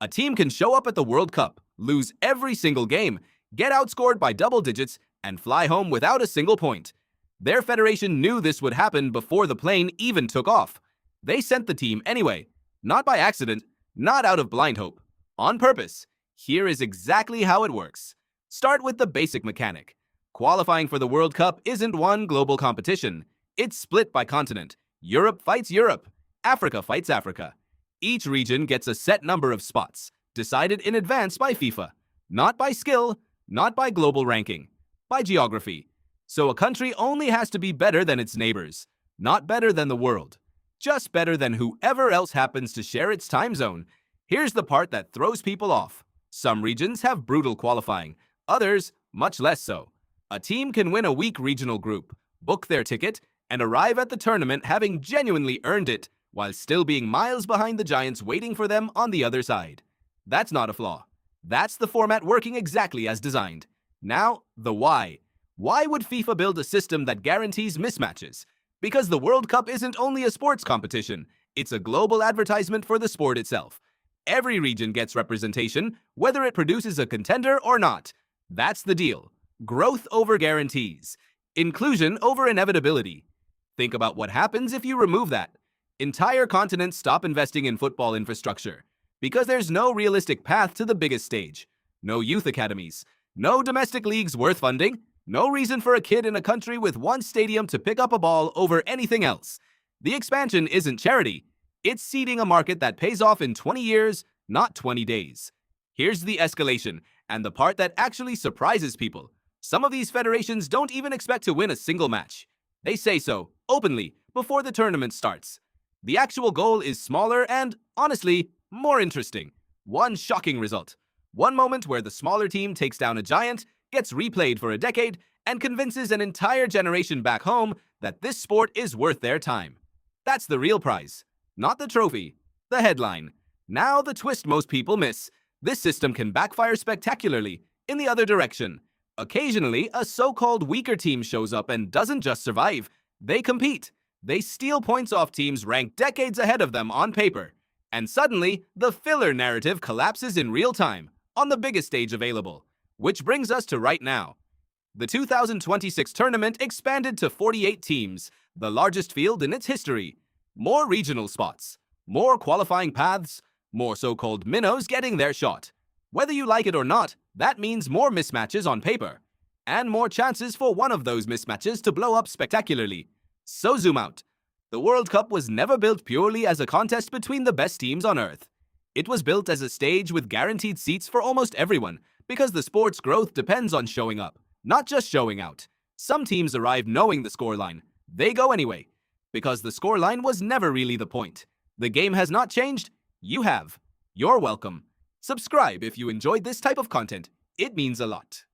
A team can show up at the World Cup, lose every single game, get outscored by double digits, and fly home without a single point. Their federation knew this would happen before the plane even took off. They sent the team anyway, not by accident, not out of blind hope, on purpose. Here is exactly how it works. Start with the basic mechanic. Qualifying for the World Cup isn't one global competition. It's split by continent. Europe fights Europe. Africa fights Africa. Each region gets a set number of spots, decided in advance by FIFA. Not by skill, not by global ranking, by geography. So a country only has to be better than its neighbors, not better than the world. Just better than whoever else happens to share its time zone. Here's the part that throws people off. Some regions have brutal qualifying, others much less so. A team can win a weak regional group, book their ticket, and arrive at the tournament having genuinely earned it, while still being miles behind the giants waiting for them on the other side. That's not a flaw. That's the format working exactly as designed. Now, the why. Why would FIFA build a system that guarantees mismatches? Because the World Cup isn't only a sports competition, it's a global advertisement for the sport itself. Every region gets representation, whether it produces a contender or not. That's the deal. Growth over guarantees. Inclusion over inevitability. Think about what happens if you remove that. Entire continents stop investing in football infrastructure because there's no realistic path to the biggest stage. No youth academies. No domestic leagues worth funding. No reason for a kid in a country with one stadium to pick up a ball over anything else. The expansion isn't charity. It's seeding a market that pays off in 20 years, not 20 days. Here's the escalation, and the part that actually surprises people. Some of these federations don't even expect to win a single match. They say so, openly, before the tournament starts. The actual goal is smaller and, honestly, more interesting. One shocking result. One moment where the smaller team takes down a giant, gets replayed for a decade, and convinces an entire generation back home that this sport is worth their time. That's the real prize. Not the trophy. The headline. Now the twist most people miss. This system can backfire spectacularly in the other direction. Occasionally, a so-called weaker team shows up and doesn't just survive. They compete. They steal points off teams ranked decades ahead of them on paper. And suddenly, the filler narrative collapses in real time, on the biggest stage available. Which brings us to right now. The 2026 tournament expanded to 48 teams, the largest field in its history. More regional spots, more qualifying paths, more so-called minnows getting their shot. Whether you like it or not, that means more mismatches on paper. And more chances for one of those mismatches to blow up spectacularly. So zoom out. The World Cup was never built purely as a contest between the best teams on Earth. It was built as a stage with guaranteed seats for almost everyone, because the sport's growth depends on showing up, not just showing out. Some teams arrive knowing the scoreline. They go anyway, because the scoreline was never really the point. The game has not changed. You have. You're welcome. Subscribe if you enjoyed this type of content. It means a lot.